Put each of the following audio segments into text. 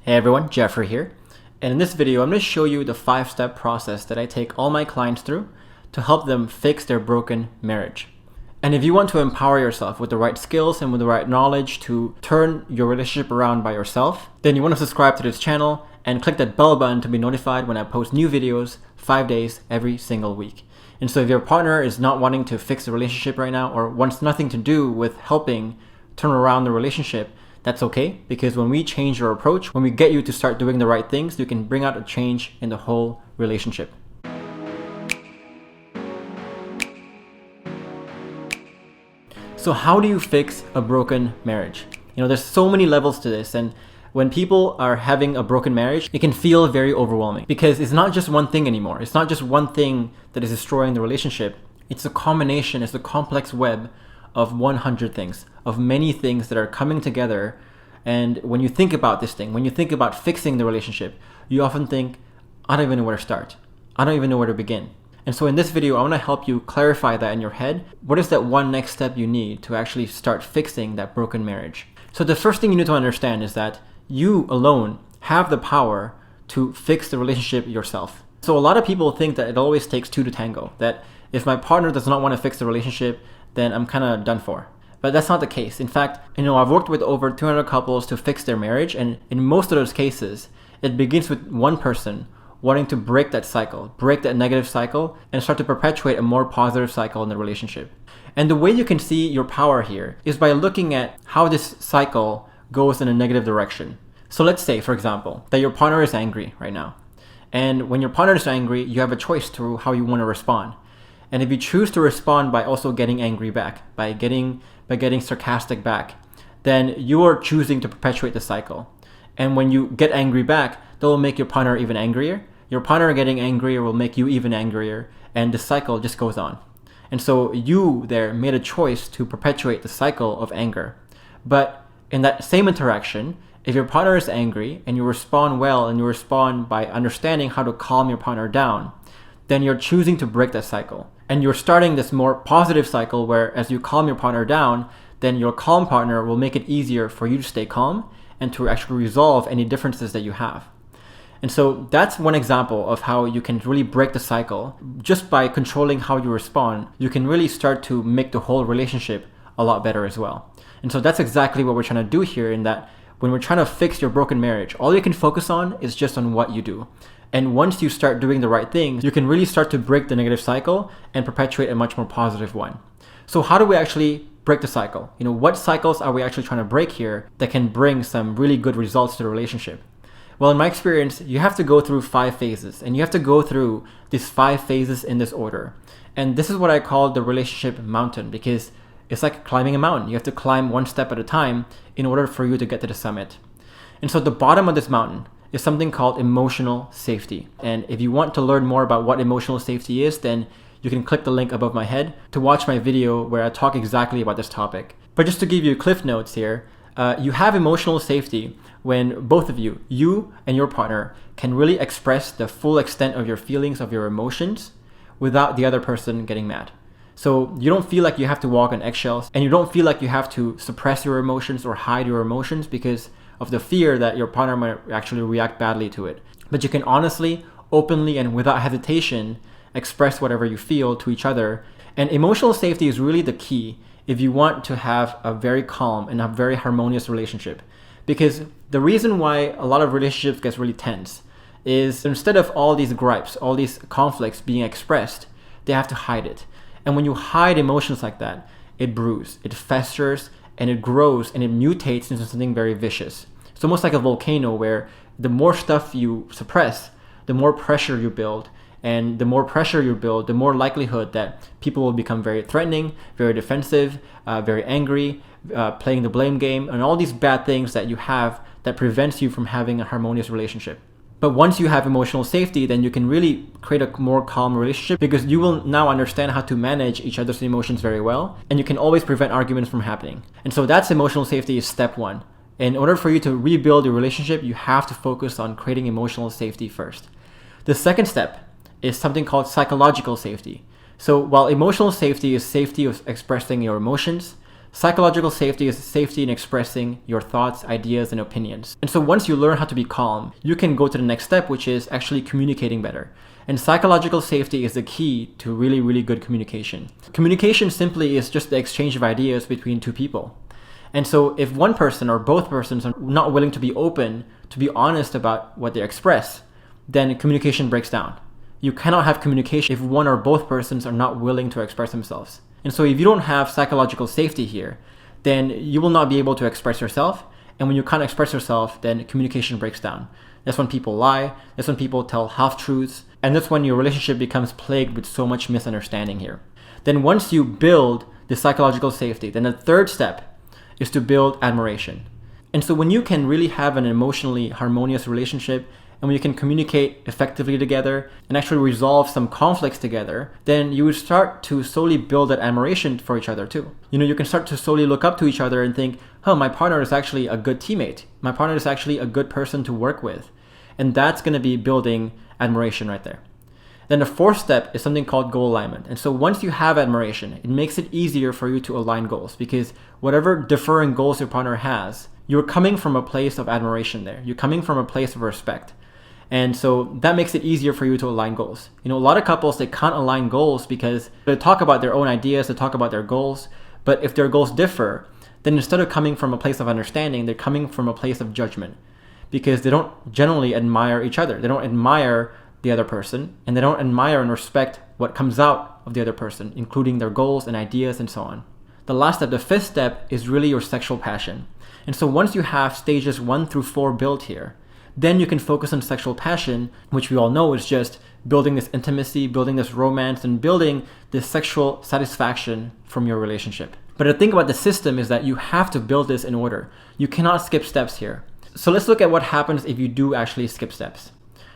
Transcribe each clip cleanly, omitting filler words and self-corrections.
Hey everyone, Jeffrey here. And in this video, I'm going to show you the 5-step process that I take all my clients through to help them fix their broken marriage. And if you want to empower yourself with the right skills and with the right knowledge to turn your relationship around by yourself, then you want to subscribe to this channel and click that bell button to be notified when I post new videos 5 days every single week. And so if your partner is not wanting to fix the relationship right now or wants nothing to do with helping turn around the relationship, that's okay, because when we change your approach, when we get you to start doing the right things, you can bring out a change in the whole relationship. So how do you fix a broken marriage? There's so many levels to this, and when people are having a broken marriage, it can feel very overwhelming because it's not just one thing anymore. It's not just one thing that is destroying the relationship. It's a combination, it's a complex web of 100 things, of many things that are coming together. And when you think about this thing, when you think about fixing the relationship, you often think, I don't even know where to start. I don't even know where to begin. And so in this video, I want to help you clarify that in your head. What is that one next step you need to actually start fixing that broken marriage? So the first thing you need to understand is that you alone have the power to fix the relationship yourself. So a lot of people think that it always takes two to tango, that if my partner does not want to fix the relationship, then I'm kind of done for. But that's not the case. In fact, I've worked with over 200 couples to fix their marriage, and in most of those cases, it begins with one person wanting to break that cycle, break that negative cycle, and start to perpetuate a more positive cycle in the relationship. And the way you can see your power here is by looking at how this cycle goes in a negative direction. So let's say, for example, that your partner is angry right now. And when your partner is angry, you have a choice to how you want to respond. And if you choose to respond by also getting angry back, by getting sarcastic back, then you are choosing to perpetuate the cycle. And when you get angry back, that will make your partner even angrier. Your partner getting angrier will make you even angrier, and the cycle just goes on. And so you there made a choice to perpetuate the cycle of anger. But in that same interaction, if your partner is angry and you respond well and you respond by understanding how to calm your partner down, then you're choosing to break that cycle. And you're starting this more positive cycle where as you calm your partner down, then your calm partner will make it easier for you to stay calm and to actually resolve any differences that you have. And so that's one example of how you can really break the cycle. Just by controlling how you respond, you can really start to make the whole relationship a lot better as well. And so that's exactly what we're trying to do here, in that when we're trying to fix your broken marriage, all you can focus on is just on what you do. And once you start doing the right things, you can really start to break the negative cycle and perpetuate a much more positive one. So how do we actually break the cycle? What cycles are we actually trying to break here that can bring some really good results to the relationship? Well, in my experience, you have to go through 5 phases, and you have to go through these 5 phases in this order. And this is what I call the relationship mountain, because it's like climbing a mountain. You have to climb one step at a time in order for you to get to the summit. And so the bottom of this mountain is something called emotional safety. And if you want to learn more about what emotional safety is, then you can click the link above my head to watch my video where I talk exactly about this topic. But just to give you cliff notes here, you have emotional safety when both of you and your partner, can really express the full extent of your feelings, of your emotions, without the other person getting mad. So you don't feel like you have to walk on eggshells, and you don't feel like you have to suppress your emotions or hide your emotions because of the fear that your partner might actually react badly to it. But you can honestly, openly, and without hesitation express whatever you feel to each other. And emotional safety is really the key if you want to have a very calm and a very harmonious relationship. Because the reason why a lot of relationships gets really tense is instead of all these gripes, all these conflicts being expressed, they have to hide it. And when you hide emotions like that, it brews, it festers, and it grows, and it mutates into something very vicious. It's almost like a volcano where the more stuff you suppress, the more pressure you build. And the more pressure you build, the more likelihood that people will become very threatening, very defensive, very angry, playing the blame game, and all these bad things that you have that prevents you from having a harmonious relationship. But once you have emotional safety, then you can really create a more calm relationship because you will now understand how to manage each other's emotions very well, and you can always prevent arguments from happening. And so that's emotional safety is step 1. In order for you to rebuild your relationship, you have to focus on creating emotional safety first. The second step is something called psychological safety. So while emotional safety is safety of expressing your emotions, Psychological safety is safety in expressing your thoughts, ideas, and opinions. And so once you learn how to be calm, you can go to the next step, which is actually communicating better. And psychological safety is the key to really, really good communication. Communication simply is just the exchange of ideas between two people. And so if one person or both persons are not willing to be open, to be honest about what they express, then communication breaks down. You cannot have communication if one or both persons are not willing to express themselves. And so if you don't have psychological safety here, then you will not be able to express yourself. And when you can't express yourself, then communication breaks down. That's when people lie. That's when people tell half-truths. And that's when your relationship becomes plagued with so much misunderstanding here. Then once you build the psychological safety, then the third step is to build admiration. And so when you can really have an emotionally harmonious relationship, and when you can communicate effectively together and actually resolve some conflicts together, then you would start to slowly build that admiration for each other too. You can start to slowly look up to each other and think, oh, my partner is actually a good teammate. My partner is actually a good person to work with. And that's going to be building admiration right there. Then the fourth step is something called goal alignment. And so once you have admiration, it makes it easier for you to align goals, because whatever differing goals your partner has, you're coming from a place of admiration there. You're coming from a place of respect. And so that makes it easier for you to align goals. A lot of couples, they can't align goals because they talk about their own ideas, they talk about their goals. But if their goals differ, then instead of coming from a place of understanding, they're coming from a place of judgment, because they don't generally admire each other. They don't admire the other person, and they don't admire and respect what comes out of the other person, including their goals and ideas and so on. The last step, the fifth step, is really your sexual passion. And so once you have stages 1 through 4 built here, then you can focus on sexual passion, which we all know is just building this intimacy, building this romance, and building this sexual satisfaction from your relationship. But the thing about the system is that you have to build this in order. You cannot skip steps here. So let's look at what happens if you do actually skip steps.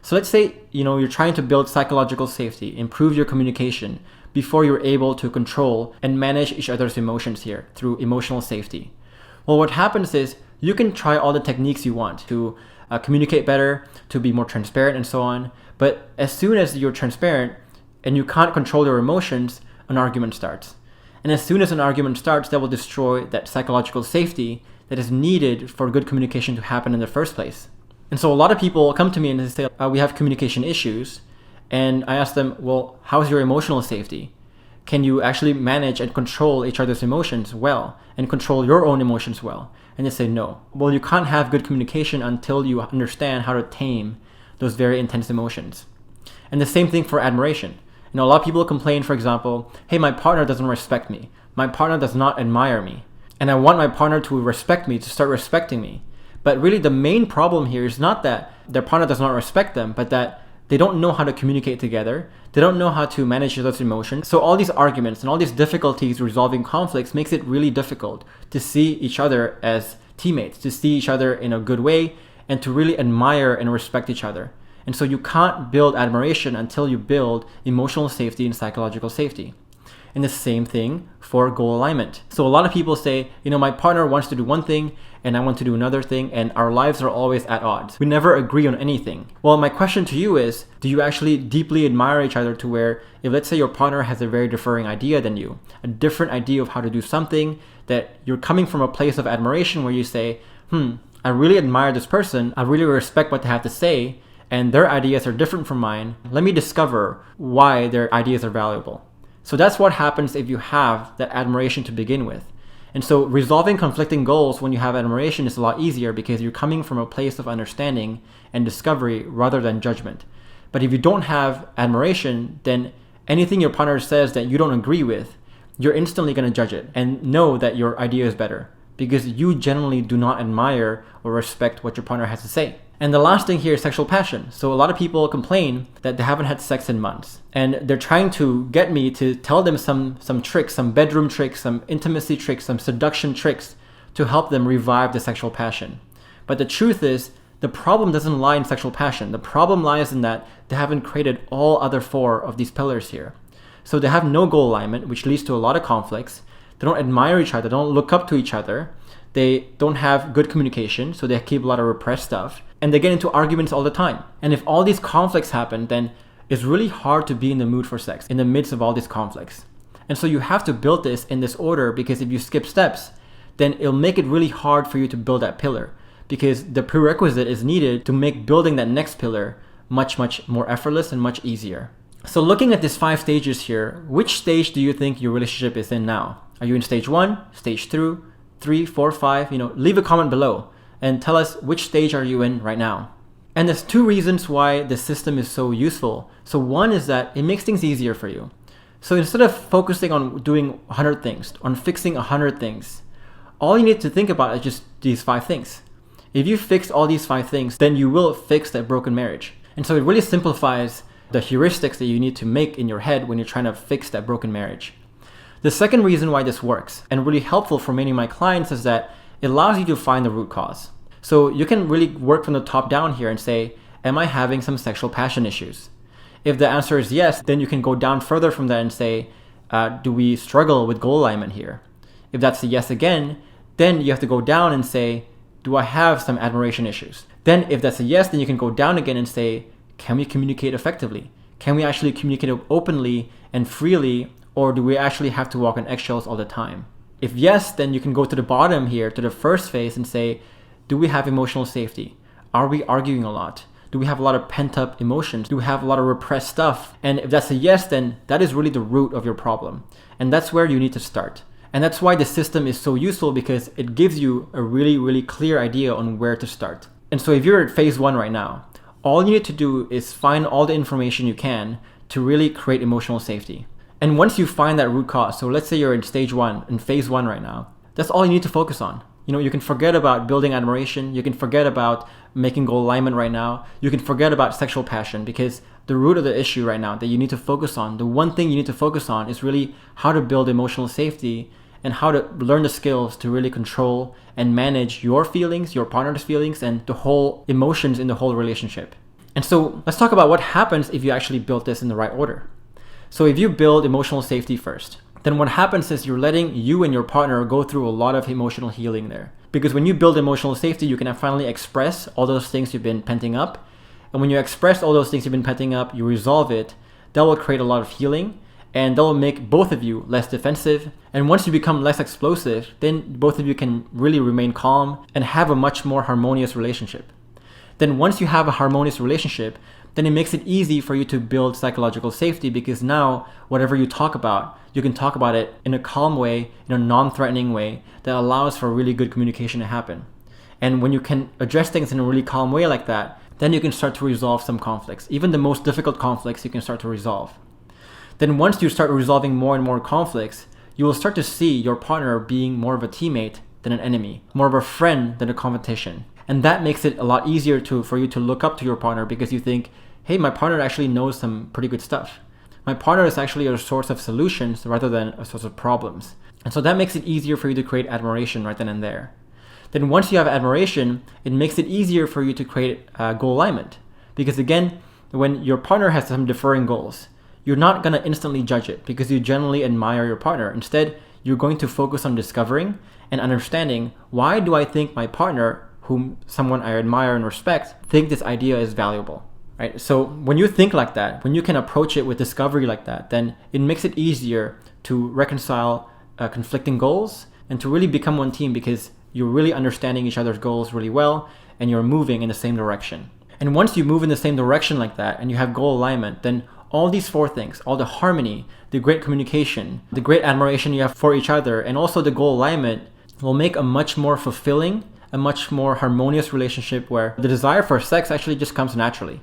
So let's say, you're trying to build psychological safety, improve your communication before you're able to control and manage each other's emotions here through emotional safety. Well, what happens is you can try all the techniques you want to communicate better, to be more transparent and so on. But as soon as you're transparent and you can't control your emotions, an argument starts. And as soon as an argument starts, that will destroy that psychological safety that is needed for good communication to happen in the first place. And so a lot of people come to me and they say, we have communication issues. And I ask them, well, how's your emotional safety? Can you actually manage and control each other's emotions well and control your own emotions well? And they say no. Well, you can't have good communication until you understand how to tame those very intense emotions. And the same thing for admiration. A lot of people complain, for example, hey, my partner doesn't respect me. My partner does not admire me. And I want my partner to respect me, to start respecting me. But really the main problem here is not that their partner does not respect them, but that they don't know how to communicate together. They don't know how to manage those emotions. So all these arguments and all these difficulties resolving conflicts makes it really difficult to see each other as teammates, to see each other in a good way, and to really admire and respect each other. And so you can't build admiration until you build emotional safety and psychological safety. And the same thing for goal alignment. So a lot of people say, my partner wants to do one thing and I want to do another thing, and our lives are always at odds. We never agree on anything. Well, my question to you is, do you actually deeply admire each other to where, if let's say your partner has a very differing idea than you, a different idea of how to do something, that you're coming from a place of admiration where you say, I really admire this person, I really respect what they have to say, and their ideas are different from mine. Let me discover why their ideas are valuable. So that's what happens if you have that admiration to begin with. And so resolving conflicting goals when you have admiration is a lot easier because you're coming from a place of understanding and discovery rather than judgment. But if you don't have admiration, then anything your partner says that you don't agree with, you're instantly going to judge it and know that your idea is better because you generally do not admire or respect what your partner has to say. And the last thing here is sexual passion. So a lot of people complain that they haven't had sex in months. And they're trying to get me to tell them some tricks, some bedroom tricks, some intimacy tricks, some seduction tricks to help them revive the sexual passion. But the truth is, the problem doesn't lie in sexual passion. The problem lies in that they haven't created all other 4 of these pillars here. So they have no goal alignment, which leads to a lot of conflicts. They don't admire each other. They don't look up to each other. They don't have good communication, so they keep a lot of repressed stuff. And they get into arguments all the time. And if all these conflicts happen, then it's really hard to be in the mood for sex in the midst of all these conflicts. And so you have to build this in this order, because if you skip steps, then it'll make it really hard for you to build that pillar, because the prerequisite is needed to make building that next pillar much, much more effortless and much easier. So looking at these 5 stages here, which stage do you think your relationship is in now? Are you in stage 1, stage 2, 3, 4, 5? Leave a comment below and tell us which stage are you in right now. And there's 2 reasons why this system is so useful. So one is that it makes things easier for you. So instead of focusing on doing 100 things, on fixing 100 things, all you need to think about is just these 5 things. If you fix all these 5 things, then you will fix that broken marriage. And so it really simplifies the heuristics that you need to make in your head when you're trying to fix that broken marriage. The second reason why this works, and really helpful for many of my clients, is that it allows you to find the root cause. So you can really work from the top down here and say, am I having some sexual passion issues? If the answer is yes, then you can go down further from that and say, do we struggle with goal alignment here? If that's a yes again, then you have to go down and say, do I have some admiration issues? Then if that's a yes, then you can go down again and say, can we communicate effectively? Can we actually communicate openly and freely, or do we actually have to walk on eggshells all the time? If yes, then you can go to the bottom here, to the first phase, and say, do we have emotional safety? Are we arguing a lot? Do we have a lot of pent-up emotions? Do we have a lot of repressed stuff? And if that's a yes, then that is really the root of your problem. And that's where you need to start. And that's why the system is so useful, because it gives you a really, really clear idea on where to start. And so if you're at phase 1 right now, all you need to do is find all the information you can to really create emotional safety. And once you find that root cause, so let's say you're in stage 1, in phase 1 right now, that's all you need to focus on. You can forget about building admiration. You can forget about making goal alignment right now. You can forget about sexual passion, because the root of the issue right now that you need to focus on, the one thing you need to focus on, is really how to build emotional safety and how to learn the skills to really control and manage your feelings, your partner's feelings, and the whole emotions in the whole relationship. And so let's talk about what happens if you actually build this in the right order. So if you build emotional safety first, then what happens is you're letting you and your partner go through a lot of emotional healing there. Because when you build emotional safety, you can finally express all those things you've been penting up. And when you express all those things you've been penting up, you resolve it, that will create a lot of healing, and that will make both of you less defensive. And once you become less explosive, then both of you can really remain calm and have a much more harmonious relationship. Then once you have a harmonious relationship, then it makes it easy for you to build psychological safety, because now whatever you talk about, you can talk about it in a calm way, in a non-threatening way that allows for really good communication to happen. And when you can address things in a really calm way like that, then you can start to resolve some conflicts. Even the most difficult conflicts you can start to resolve. Then once you start resolving more and more conflicts, you will start to see your partner being more of a teammate than an enemy, more of a friend than a competition. And that makes it a lot easier for you to look up to your partner, because you think, hey, my partner actually knows some pretty good stuff. My partner is actually a source of solutions rather than a source of problems. And so that makes it easier for you to create admiration right then and there. Then once you have admiration, it makes it easier for you to create goal alignment. Because again, when your partner has some differing goals, you're not going to instantly judge it, because you generally admire your partner. Instead, you're going to focus on discovering and understanding, why do I think my partner, whom someone I admire and respect, think this idea is valuable? Right? So when you think like that, when you can approach it with discovery like that, then it makes it easier to reconcile conflicting goals and to really become one team, because you're really understanding each other's goals really well and you're moving in the same direction. And once you move in the same direction like that and you have goal alignment, then all these 4 things, all the harmony, the great communication, the great admiration you have for each other, and also the goal alignment, will make a much more fulfilling, a much more harmonious relationship, where the desire for sex actually just comes naturally.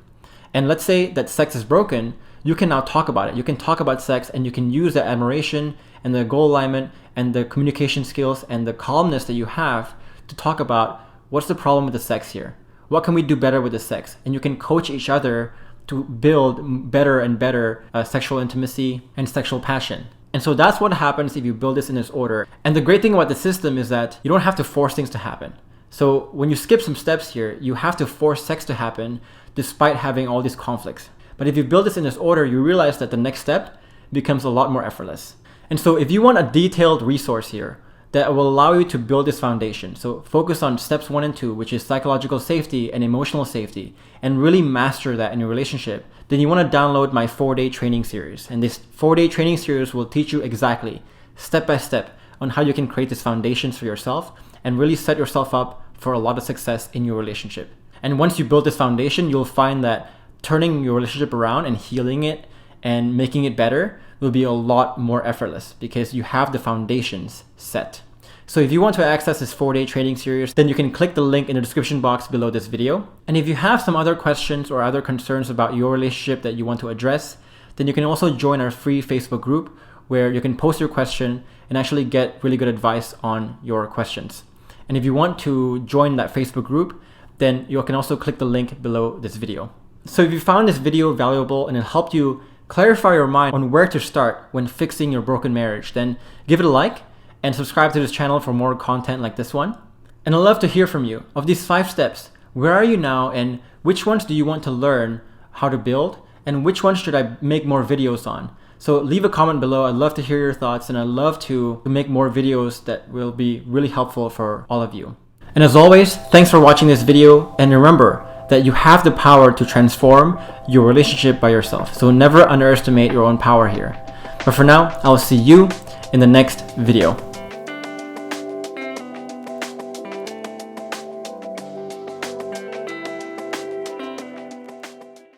And let's say that sex is broken, you can now talk about it. You can talk about sex, and you can use the admiration and the goal alignment and the communication skills and the calmness that you have to talk about, what's the problem with the sex here? What can we do better with the sex? And you can coach each other to build better and better sexual intimacy and sexual passion. And so that's what happens if you build this in this order. And the great thing about the system is that you don't have to force things to happen. So when you skip some steps here, you have to force sex to happen despite having all these conflicts. But if you build this in this order, you realize that the next step becomes a lot more effortless. And so if you want a detailed resource here, that will allow you to build this foundation. So focus on steps 1 and 2, which is psychological safety and emotional safety, and really master that in your relationship. Then you want to download my 4-day training series. And this 4-day training series will teach you exactly, step by step, on how you can create these foundations for yourself and really set yourself up for a lot of success in your relationship. And once you build this foundation, you'll find that turning your relationship around and healing it and making it better will be a lot more effortless because you have the foundations set. So if you want to access this 4-day training series, then you can click the link in the description box below this video. And if you have some other questions or other concerns about your relationship that you want to address, then you can also join our free Facebook group where you can post your question and actually get really good advice on your questions. And if you want to join that Facebook group, then you can also click the link below this video. So if you found this video valuable and it helped you clarify your mind on where to start when fixing your broken marriage, then give it a like and subscribe to this channel for more content like this one. And I'd love to hear from you. Of these 5 steps, where are you now and which ones do you want to learn how to build and which ones should I make more videos on? So leave a comment below. I'd love to hear your thoughts and I'd love to make more videos that will be really helpful for all of you. And as always, thanks for watching this video, and remember that you have the power to transform your relationship by yourself. So never underestimate your own power here. But for now, I'll see you in the next video.